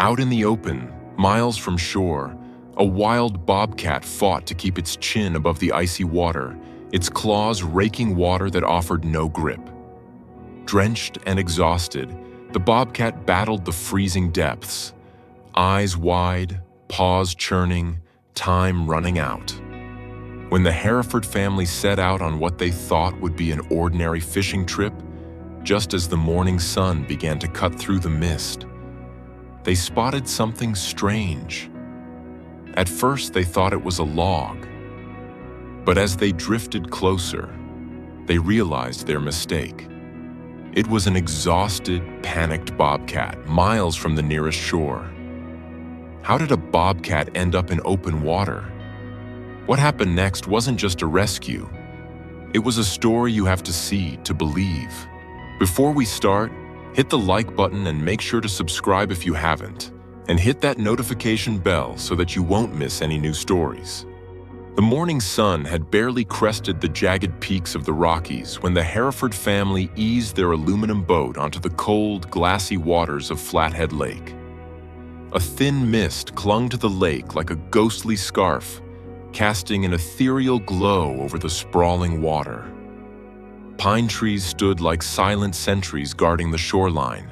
Out in the open, miles from shore, a wild bobcat fought to keep its chin above the icy water, its claws raking water that offered no grip. Drenched and exhausted, the bobcat battled the freezing depths, eyes wide, paws churning, time running out. When the Hereford family set out on what they thought would be an ordinary fishing trip, just as the morning sun began to cut through the mist, they spotted something strange. At first, they thought it was a log. But as they drifted closer, they realized their mistake. It was an exhausted, panicked bobcat miles from the nearest shore. How did a bobcat end up in open water? What happened next wasn't just a rescue. It was a story you have to see to believe. Before we start, hit the like button and make sure to subscribe if you haven't, and hit that notification bell so that you won't miss any new stories. The morning sun had barely crested the jagged peaks of the Rockies when the Hereford family eased their aluminum boat onto the cold, glassy waters of Flathead Lake. A thin mist clung to the lake like a ghostly scarf, casting an ethereal glow over the sprawling water. Pine trees stood like silent sentries guarding the shoreline,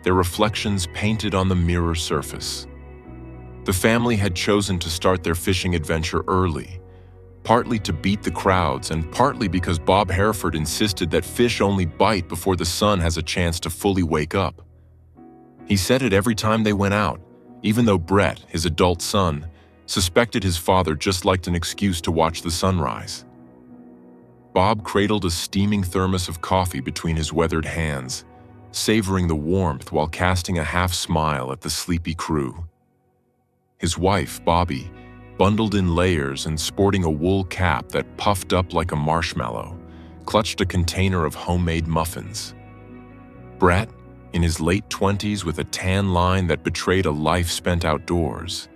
their reflections painted on the mirror surface. The family had chosen to start their fishing adventure early, partly to beat the crowds and partly because Bob Hereford insisted that fish only bite before the sun has a chance to fully wake up. He said it every time they went out, even though Brett, his adult son, suspected his father just liked an excuse to watch the sunrise. Bob cradled a steaming thermos of coffee between his weathered hands, savoring the warmth while casting a half-smile at the sleepy crew. His wife, Bobby, bundled in layers and sporting a wool cap that puffed up like a marshmallow, clutched a container of homemade muffins. Brett, in his late 20s with a tan line that betrayed a life spent outdoors,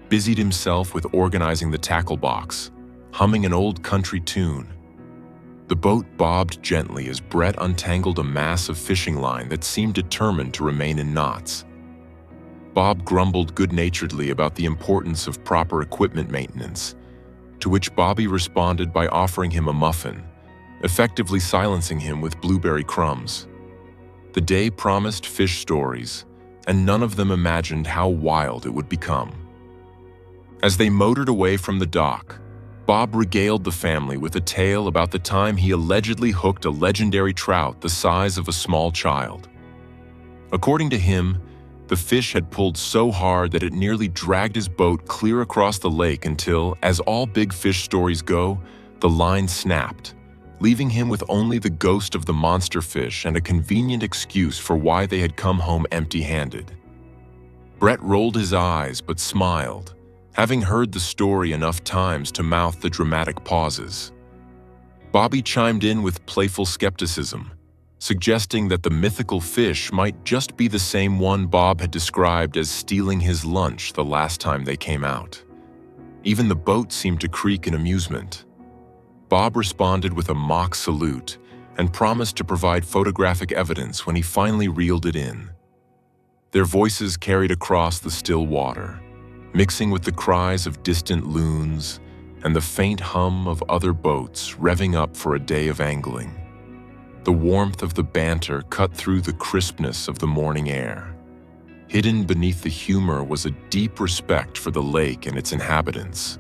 busied himself with organizing the tackle box, humming an old country tune. The boat bobbed gently as Brett untangled a mass of fishing line that seemed determined to remain in knots. Bob grumbled good-naturedly about the importance of proper equipment maintenance, to which Bobby responded by offering him a muffin, effectively silencing him with blueberry crumbs. The day promised fish stories, and none of them imagined how wild it would become. As they motored away from the dock, Bob regaled the family with a tale about the time he allegedly hooked a legendary trout the size of a small child. According to him, the fish had pulled so hard that it nearly dragged his boat clear across the lake until, as all big fish stories go, the line snapped, leaving him with only the ghost of the monster fish and a convenient excuse for why they had come home empty-handed. Brett rolled his eyes but smiled, having heard the story enough times to mouth the dramatic pauses. Bobby chimed in with playful skepticism, suggesting that the mythical fish might just be the same one Bob had described as stealing his lunch the last time they came out. Even the boat seemed to creak in amusement. Bob responded with a mock salute and promised to provide photographic evidence when he finally reeled it in. Their voices carried across the still water, mixing with the cries of distant loons and the faint hum of other boats revving up for a day of angling. The warmth of the banter cut through the crispness of the morning air. Hidden beneath the humor was a deep respect for the lake and its inhabitants.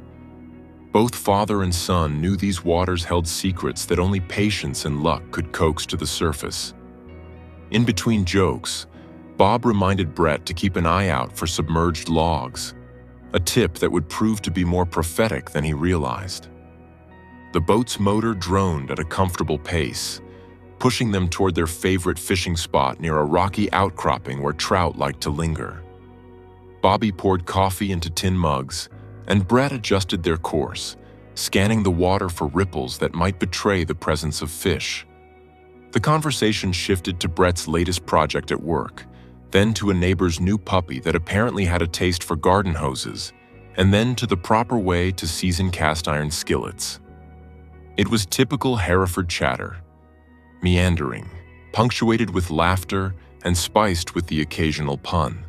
Both father and son knew these waters held secrets that only patience and luck could coax to the surface. In between jokes, Bob reminded Brett to keep an eye out for submerged logs, a tip that would prove to be more prophetic than he realized. The boat's motor droned at a comfortable pace, pushing them toward their favorite fishing spot near a rocky outcropping where trout liked to linger. Bobby poured coffee into tin mugs, and Brett adjusted their course, scanning the water for ripples that might betray the presence of fish. The conversation shifted to Brett's latest project at work, then to a neighbor's new puppy that apparently had a taste for garden hoses, and then to the proper way to season cast-iron skillets. It was typical Hereford chatter, meandering, punctuated with laughter and spiced with the occasional pun.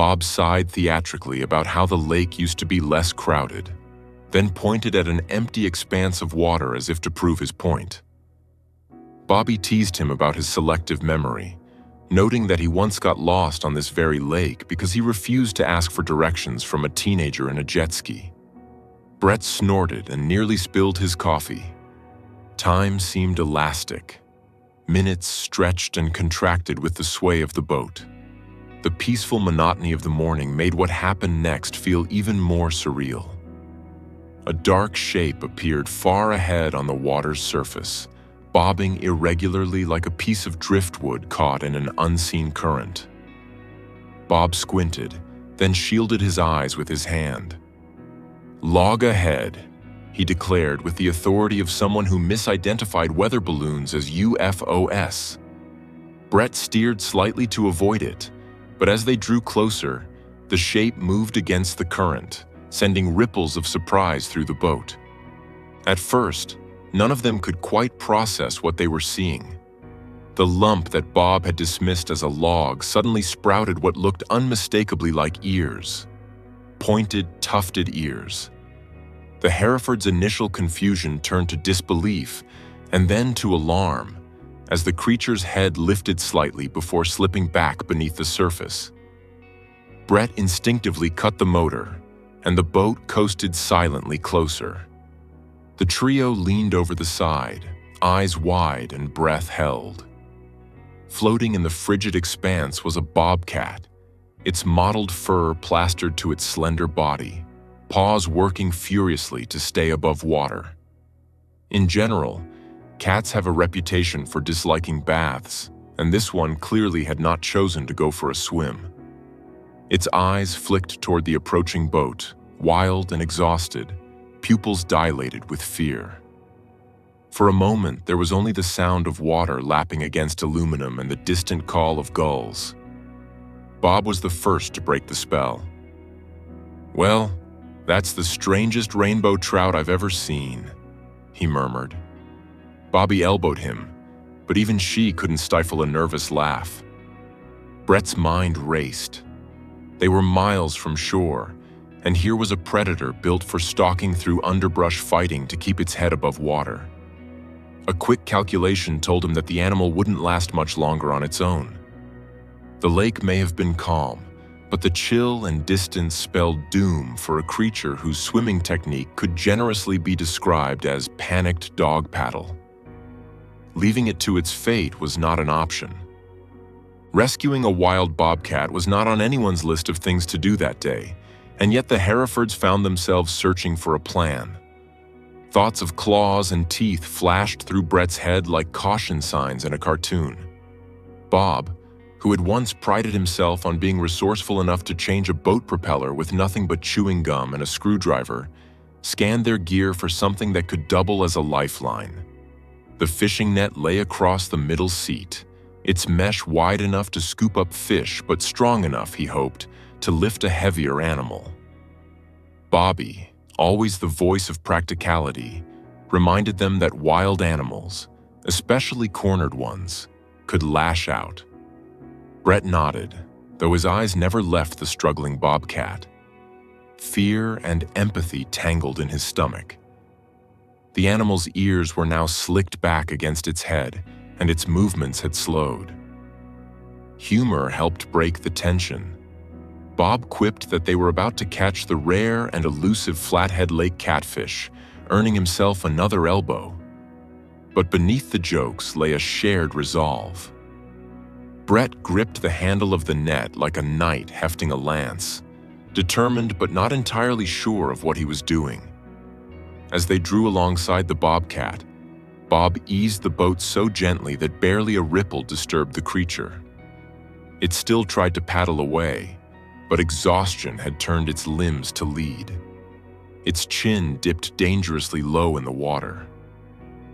Bob sighed theatrically about how the lake used to be less crowded, then pointed at an empty expanse of water as if to prove his point. Bobby teased him about his selective memory, noting that he once got lost on this very lake because he refused to ask for directions from a teenager in a jet ski. Brett snorted and nearly spilled his coffee. Time seemed elastic. Minutes stretched and contracted with the sway of the boat. The peaceful monotony of the morning made what happened next feel even more surreal. A dark shape appeared far ahead on the water's surface, bobbing irregularly like a piece of driftwood caught in an unseen current. Bob squinted, then shielded his eyes with his hand. "Log ahead," he declared with the authority of someone who misidentified weather balloons as UFOs. Brett steered slightly to avoid it, but as they drew closer, the shape moved against the current, sending ripples of surprise through the boat. At first, none of them could quite process what they were seeing. The lump that Bob had dismissed as a log suddenly sprouted what looked unmistakably like ears. Pointed, tufted ears. The Hereford's initial confusion turned to disbelief and then to alarm as the creature's head lifted slightly before slipping back beneath the surface. Brett instinctively cut the motor, and the boat coasted silently closer. The trio leaned over the side, eyes wide and breath held. Floating in the frigid expanse was a bobcat, its mottled fur plastered to its slender body, paws working furiously to stay above water. In general, cats have a reputation for disliking baths, and this one clearly had not chosen to go for a swim. Its eyes flicked toward the approaching boat, wild and exhausted, pupils dilated with fear. For a moment, there was only the sound of water lapping against aluminum and the distant call of gulls. Bob was the first to break the spell. "Well, that's the strangest rainbow trout I've ever seen," he murmured. Bobby elbowed him, but even she couldn't stifle a nervous laugh. Brett's mind raced. They were miles from shore, and here was a predator built for stalking through underbrush fighting to keep its head above water. A quick calculation told him that the animal wouldn't last much longer on its own. The lake may have been calm, but the chill and distance spelled doom for a creature whose swimming technique could generously be described as panicked dog paddle. Leaving it to its fate was not an option. Rescuing a wild bobcat was not on anyone's list of things to do that day, and yet the Herefords found themselves searching for a plan. Thoughts of claws and teeth flashed through Brett's head like caution signs in a cartoon. Bob, who had once prided himself on being resourceful enough to change a boat propeller with nothing but chewing gum and a screwdriver, scanned their gear for something that could double as a lifeline. The fishing net lay across the middle seat, its mesh wide enough to scoop up fish but strong enough, he hoped, to lift a heavier animal. Bobby, always the voice of practicality, reminded them that wild animals, especially cornered ones, could lash out. Brett nodded, though his eyes never left the struggling bobcat. Fear and empathy tangled in his stomach. The animal's ears were now slicked back against its head, and its movements had slowed. Humor helped break the tension. Bob quipped that they were about to catch the rare and elusive Flathead Lake catfish, earning himself another elbow. But beneath the jokes lay a shared resolve. Brett gripped the handle of the net like a knight hefting a lance, determined but not entirely sure of what he was doing. As they drew alongside the bobcat, Bob eased the boat so gently that barely a ripple disturbed the creature. It still tried to paddle away, but exhaustion had turned its limbs to lead. Its chin dipped dangerously low in the water.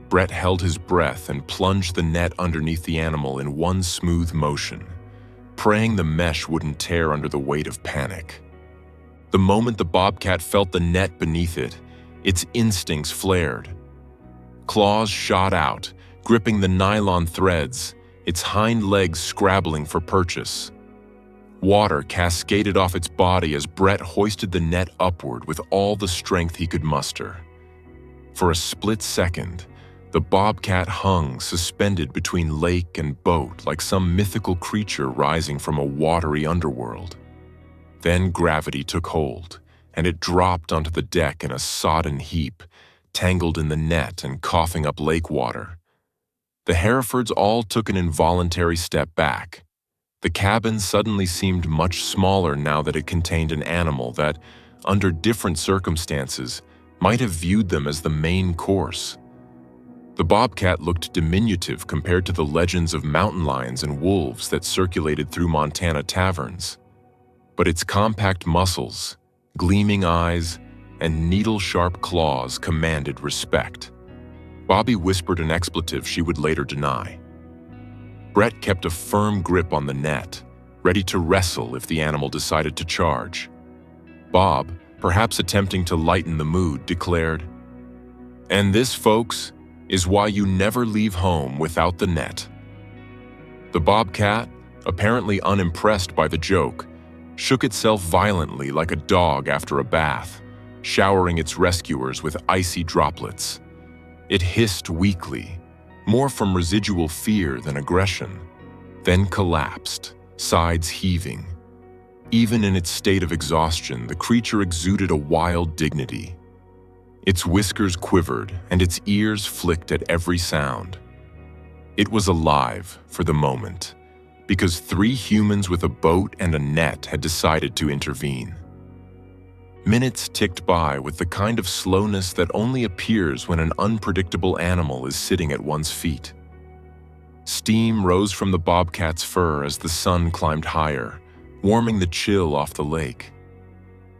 Brett held his breath and plunged the net underneath the animal in one smooth motion, praying the mesh wouldn't tear under the weight of panic. The moment the bobcat felt the net beneath it, its instincts flared. Claws shot out, gripping the nylon threads, its hind legs scrabbling for purchase. Water cascaded off its body as Brett hoisted the net upward with all the strength he could muster. For a split second, the Bobcat hung suspended between lake and boat like some mythical creature rising from a watery underworld. Then gravity took hold, and it dropped onto the deck in a sodden heap, tangled in the net and coughing up lake water. The Herefords all took an involuntary step back. The cabin suddenly seemed much smaller now that it contained an animal that, under different circumstances, might have viewed them as the main course. The Bobcat looked diminutive compared to the legends of mountain lions and wolves that circulated through Montana taverns. But its compact muscles, gleaming eyes, and needle-sharp claws commanded respect. Bobby whispered an expletive she would later deny. Brett kept a firm grip on the net, ready to wrestle if the animal decided to charge. Bob, perhaps attempting to lighten the mood, declared, "And this, folks, is why you never leave home without the net." The Bobcat, apparently unimpressed by the joke, shook itself violently like a dog after a bath, showering its rescuers with icy droplets. It hissed weakly, more from residual fear than aggression, then collapsed, sides heaving. Even in its state of exhaustion, the creature exuded a wild dignity. Its whiskers quivered and its ears flicked at every sound. It was alive for the moment, because 3 humans with a boat and a net had decided to intervene. Minutes ticked by with the kind of slowness that only appears when an unpredictable animal is sitting at one's feet. Steam rose from the Bobcat's fur as the sun climbed higher, warming the chill off the lake.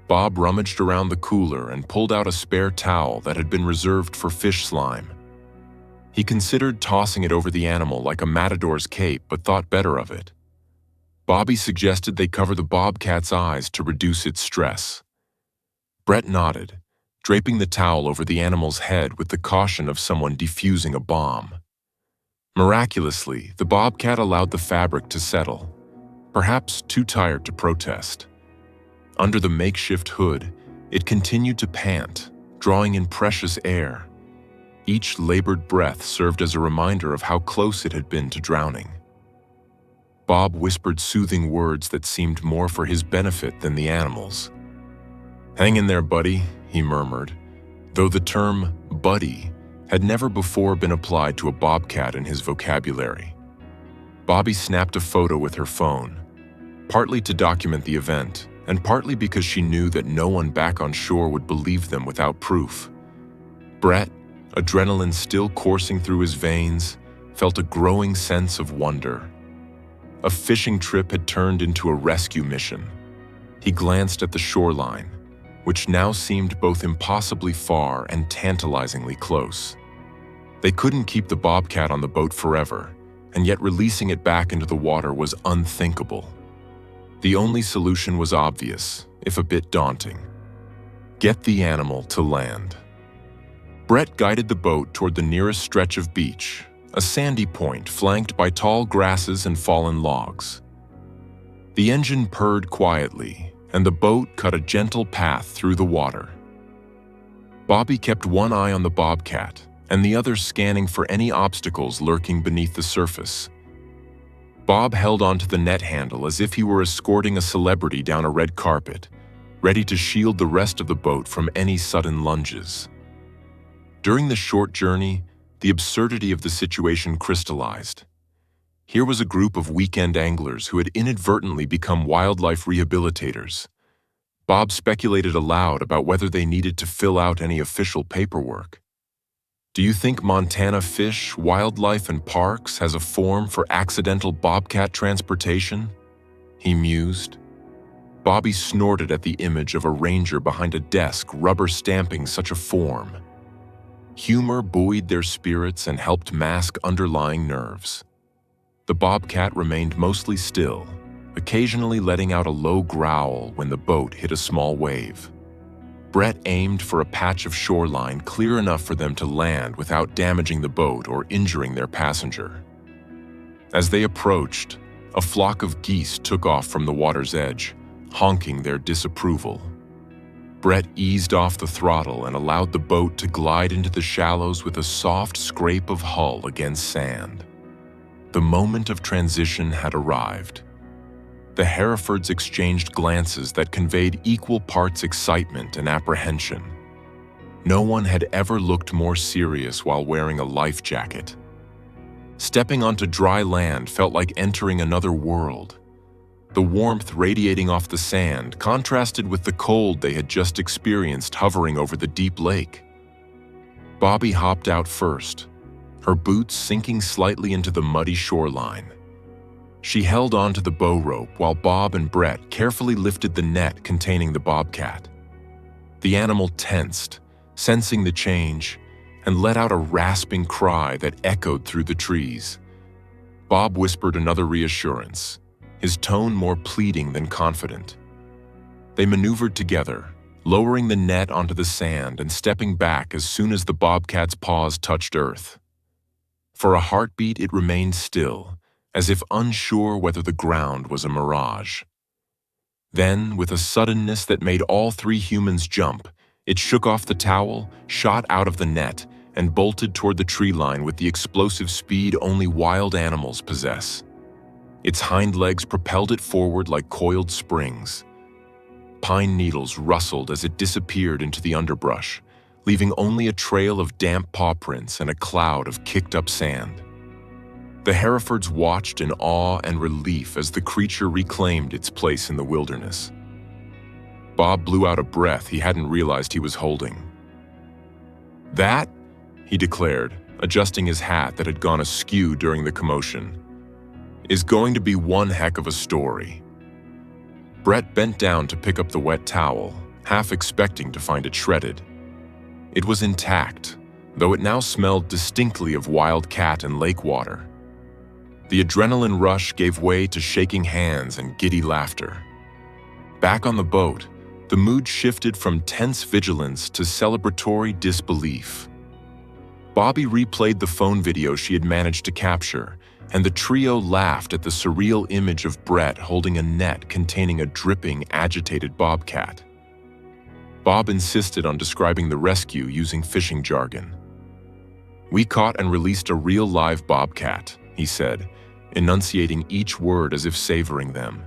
Bob rummaged around the cooler and pulled out a spare towel that had been reserved for fish slime. He considered tossing it over the animal like a matador's cape, but thought better of it. Bobby suggested they cover the Bobcat's eyes to reduce its stress. Brett nodded, draping the towel over the animal's head with the caution of someone defusing a bomb. Miraculously, the Bobcat allowed the fabric to settle, perhaps too tired to protest. Under the makeshift hood, it continued to pant, drawing in precious air. Each labored breath served as a reminder of how close it had been to drowning. Bob whispered soothing words that seemed more for his benefit than the animal's. "Hang in there, buddy," he murmured, though the term buddy had never before been applied to a Bobcat in his vocabulary. Bobby snapped a photo with her phone, partly to document the event, and partly because she knew that no one back on shore would believe them without proof. Brett, adrenaline still coursing through his veins, felt a growing sense of wonder. A fishing trip had turned into a rescue mission. He glanced at the shoreline, which now seemed both impossibly far and tantalizingly close. They couldn't keep the Bobcat on the boat forever, and yet releasing it back into the water was unthinkable. The only solution was obvious, if a bit daunting. Get the animal to land. Brett guided the boat toward the nearest stretch of beach, a sandy point flanked by tall grasses and fallen logs. The engine purred quietly, and the boat cut a gentle path through the water. Bobby kept one eye on the Bobcat, and the other scanning for any obstacles lurking beneath the surface. Bob held onto the net handle as if he were escorting a celebrity down a red carpet, ready to shield the rest of the boat from any sudden lunges. During the short journey, the absurdity of the situation crystallized. Here was a group of weekend anglers who had inadvertently become wildlife rehabilitators. Bob speculated aloud about whether they needed to fill out any official paperwork. "Do you think Montana Fish, Wildlife, and Parks has a form for accidental Bobcat transportation?" he mused. Bobby snorted at the image of a ranger behind a desk rubber stamping such a form. Humor buoyed their spirits and helped mask underlying nerves. The Bobcat remained mostly still, occasionally letting out a low growl when the boat hit a small wave. Brett aimed for a patch of shoreline clear enough for them to land without damaging the boat or injuring their passenger. As they approached, a flock of geese took off from the water's edge, honking their disapproval. Brett eased off the throttle and allowed the boat to glide into the shallows with a soft scrape of hull against sand. The moment of transition had arrived. The Herefords exchanged glances that conveyed equal parts excitement and apprehension. No one had ever looked more serious while wearing a life jacket. Stepping onto dry land felt like entering another world. The warmth radiating off the sand contrasted with the cold they had just experienced hovering over the deep lake. Bobby hopped out first, her boots sinking slightly into the muddy shoreline. She held onto the bow rope while Bob and Brett carefully lifted the net containing the bobcat. The animal tensed, sensing the change, and let out a rasping cry that echoed through the trees. Bob whispered another reassurance, his tone more pleading than confident. They maneuvered together, lowering the net onto the sand and stepping back as soon as the bobcat's paws touched earth. For a heartbeat, it remained still, as if unsure whether the ground was a mirage. Then, with a suddenness that made all three humans jump, it shook off the towel, shot out of the net, and bolted toward the tree line with the explosive speed only wild animals possess. Its hind legs propelled it forward like coiled springs. Pine needles rustled as it disappeared into the underbrush, leaving only a trail of damp paw prints and a cloud of kicked-up sand. The Herefords watched in awe and relief as the creature reclaimed its place in the wilderness. Bob blew out a breath he hadn't realized he was holding. "That," he declared, adjusting his hat that had gone askew during the commotion, "is going to be one heck of a story." Brett bent down to pick up the wet towel, half expecting to find it shredded. It was intact, though it now smelled distinctly of wild cat and lake water. The adrenaline rush gave way to shaking hands and giddy laughter. Back on the boat, the mood shifted from tense vigilance to celebratory disbelief. Bobby replayed the phone video she had managed to capture, and the trio laughed at the surreal image of Brett holding a net containing a dripping, agitated bobcat. Bob insisted on describing the rescue using fishing jargon. "We caught and released a real live bobcat," he said, enunciating each word as if savoring them.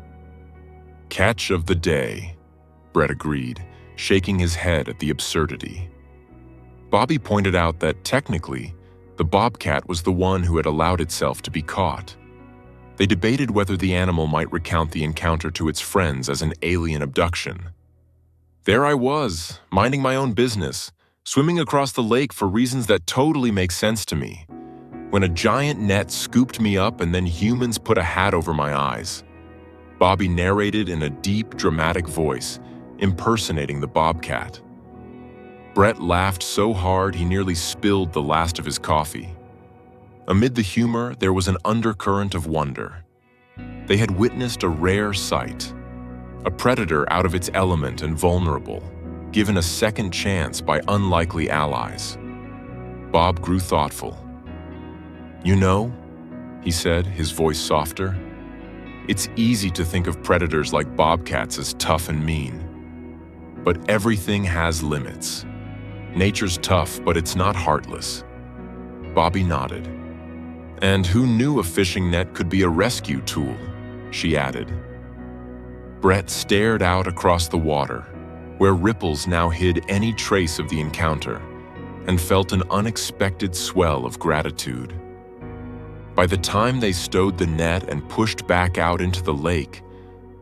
"Catch of the day," Brett agreed, shaking his head at the absurdity. Bobby pointed out that, technically, the bobcat was the one who had allowed itself to be caught. They debated whether the animal might recount the encounter to its friends as an alien abduction. "There I was, minding my own business, swimming across the lake for reasons that totally make sense to me, when a giant net scooped me up and then humans put a hat over my eyes," Bobby narrated in a deep, dramatic voice, impersonating the bobcat. Brett laughed so hard he nearly spilled the last of his coffee. Amid the humor, there was an undercurrent of wonder. They had witnessed a rare sight, a predator out of its element and vulnerable, given a second chance by unlikely allies. Bob grew thoughtful. "You know," he said, his voice softer, "it's easy to think of predators like bobcats as tough and mean. But everything has limits. Nature's tough, but it's not heartless." Bobby nodded. "And who knew a fishing net could be a rescue tool?" she added. Brett stared out across the water, where ripples now hid any trace of the encounter, and felt an unexpected swell of gratitude. By the time they stowed the net and pushed back out into the lake,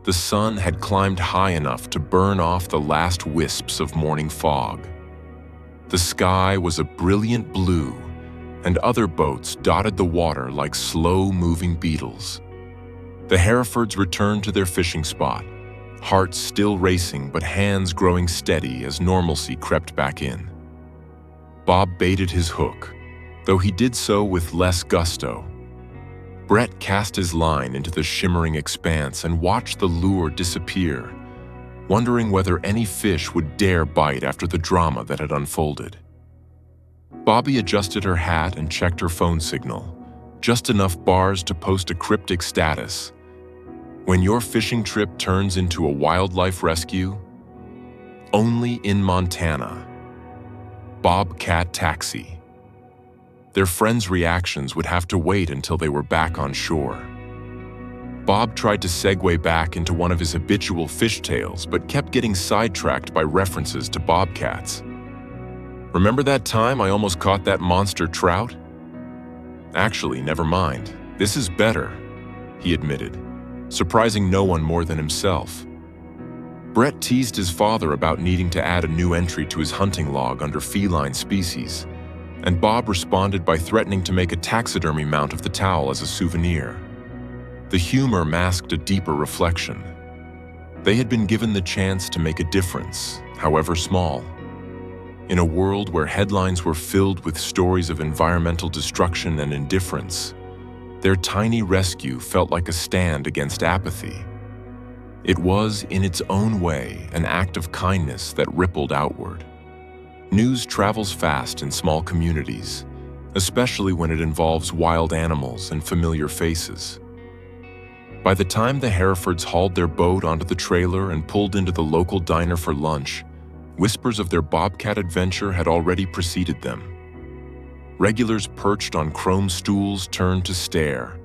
the sun had climbed high enough to burn off the last wisps of morning fog. The sky was a brilliant blue, and other boats dotted the water like slow-moving beetles. The Herefords returned to their fishing spot, hearts still racing but hands growing steady as normalcy crept back in. Bob baited his hook, though he did so with less gusto. Brett cast his line into the shimmering expanse and watched the lure disappear, wondering whether any fish would dare bite after the drama that had unfolded. Bobby adjusted her hat and checked her phone signal, just enough bars to post a cryptic status, When your fishing trip turns into a wildlife rescue, only in Montana. Bobcat taxi. Their friends' reactions would have to wait until they were back on shore. Bob tried to segue back into one of his habitual fishtails, but kept getting sidetracked by references to bobcats. Remember that time I almost caught that monster trout? Actually, never mind. This is better, he admitted, surprising no one more than himself. Brett teased his father about needing to add a new entry to his hunting log under feline species, and Bob responded by threatening to make a taxidermy mount of the towel as a souvenir. The humor masked a deeper reflection. They had been given the chance to make a difference, however small. In a world where headlines were filled with stories of environmental destruction and indifference, their tiny rescue felt like a stand against apathy. It was, in its own way, an act of kindness that rippled outward. News travels fast in small communities, especially when it involves wild animals and familiar faces. By the time the Herefords hauled their boat onto the trailer and pulled into the local diner for lunch, whispers of their bobcat adventure had already preceded them. Regulars perched on chrome stools turned to stare.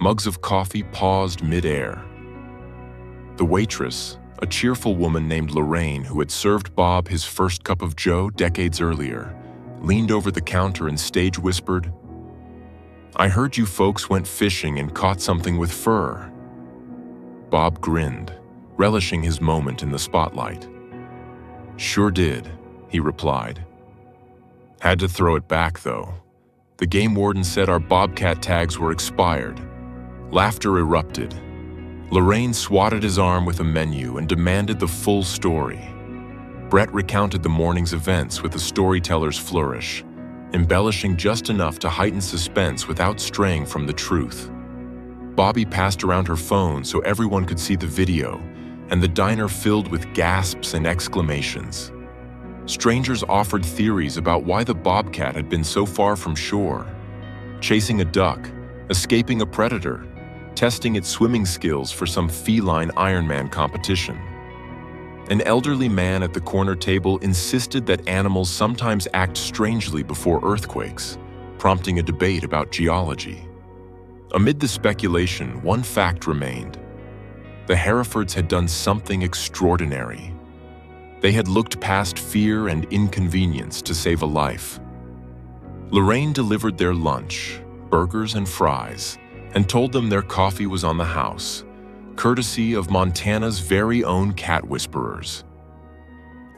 Mugs of coffee paused mid-air. The waitress, a cheerful woman named Lorraine who had served Bob his first cup of joe decades earlier, leaned over the counter and stage whispered, "I heard you folks went fishing and caught something with fur." Bob grinned, relishing his moment in the spotlight. "Sure did," he replied. "Had to throw it back, though. The game warden said our bobcat tags were expired." Laughter erupted. Lorraine swatted his arm with a menu and demanded the full story. Brett recounted the morning's events with a storyteller's flourish, embellishing just enough to heighten suspense without straying from the truth. Bobby passed around her phone so everyone could see the video, and the diner filled with gasps and exclamations. Strangers offered theories about why the bobcat had been so far from shore, chasing a duck, escaping a predator, testing its swimming skills for some feline Ironman competition. An elderly man at the corner table insisted that animals sometimes act strangely before earthquakes, prompting a debate about geology. Amid the speculation, one fact remained. The Herefords had done something extraordinary. They had looked past fear and inconvenience to save a life. Lorraine delivered their lunch, burgers and fries, and told them their coffee was on the house, courtesy of Montana's very own cat whisperers.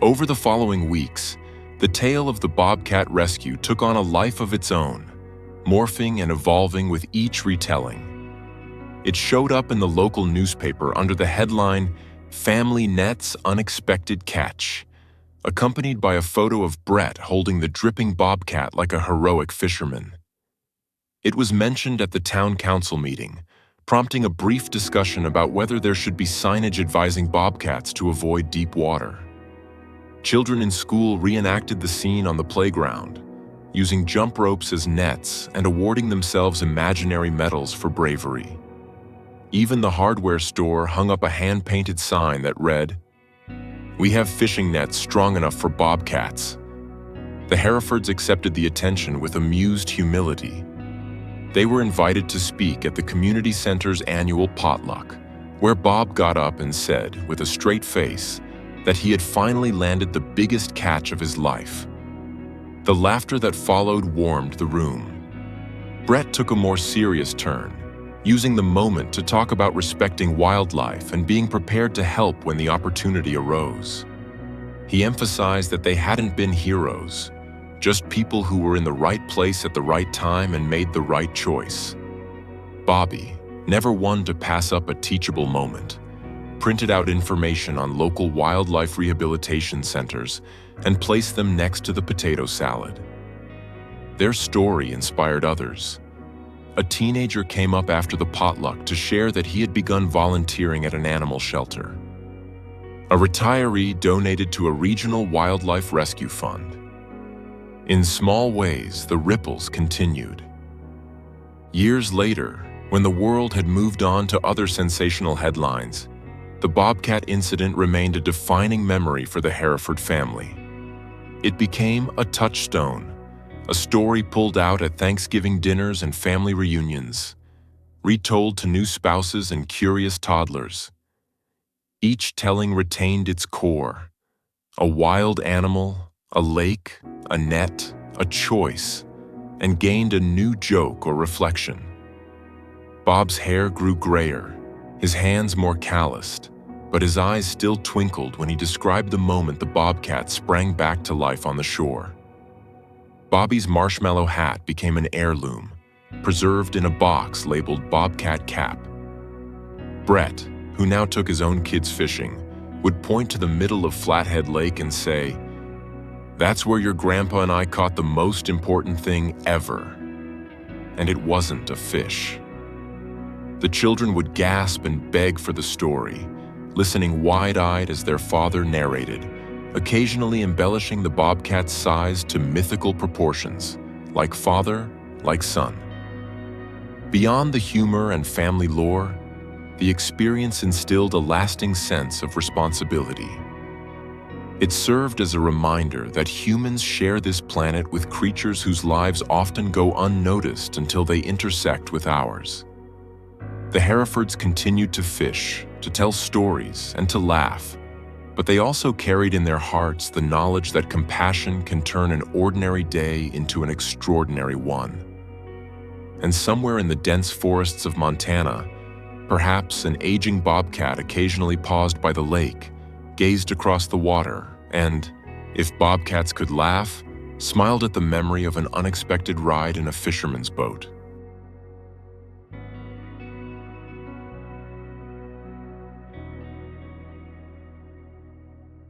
Over the following weeks, the tale of the bobcat rescue took on a life of its own, morphing and evolving with each retelling. It showed up in the local newspaper under the headline, "Family Net's Unexpected Catch," accompanied by a photo of Brett holding the dripping bobcat like a heroic fisherman. It was mentioned at the town council meeting, prompting a brief discussion about whether there should be signage advising bobcats to avoid deep water. Children in school reenacted the scene on the playground, using jump ropes as nets and awarding themselves imaginary medals for bravery. Even the hardware store hung up a hand-painted sign that read, "We have fishing nets strong enough for bobcats." The Herefords accepted the attention with amused humility. They were invited to speak at the community center's annual potluck, where Bob got up and said, with a straight face, that he had finally landed the biggest catch of his life. The laughter that followed warmed the room. Brett took a more serious turn, using the moment to talk about respecting wildlife and being prepared to help when the opportunity arose. He emphasized that they hadn't been heroes, just people who were in the right place at the right time and made the right choice. Bobby, never one to pass up a teachable moment, printed out information on local wildlife rehabilitation centers and placed them next to the potato salad. Their story inspired others. A teenager came up after the potluck to share that he had begun volunteering at an animal shelter. A retiree donated to a regional wildlife rescue fund. In small ways, the ripples continued. Years later, When the world had moved on to other sensational headlines, the Bobcat incident remained a defining memory for the Hereford family. It became a touchstone, a story pulled out at Thanksgiving dinners and family reunions, retold to new spouses and curious toddlers. Each telling retained its core: a wild animal, a lake, a net, a choice, and gained a new joke or reflection. Bob's hair grew grayer, his hands more calloused, but his eyes still twinkled when he described the moment the Bobcat sprang back to life on the shore. Bobby's marshmallow hat became an heirloom, preserved in a box labeled Bobcat Cap. Brett, who now took his own kids fishing, would point to the middle of Flathead Lake and say, "That's where your grandpa and I caught the most important thing ever." And it wasn't a fish. The children would gasp and beg for the story, listening wide-eyed as their father narrated, occasionally embellishing the Bobcat's size to mythical proportions, like father, like son. Beyond the humor and family lore, the experience instilled a lasting sense of responsibility. It served as a reminder that humans share this planet with creatures whose lives often go unnoticed until they intersect with ours. The Herefords continued to fish, to tell stories, and to laugh, but they also carried in their hearts the knowledge that compassion can turn an ordinary day into an extraordinary one. And somewhere in the dense forests of Montana, perhaps an aging bobcat occasionally paused by the lake, gazed across the water, and, if bobcats could laugh, smiled at the memory of an unexpected ride in a fisherman's boat.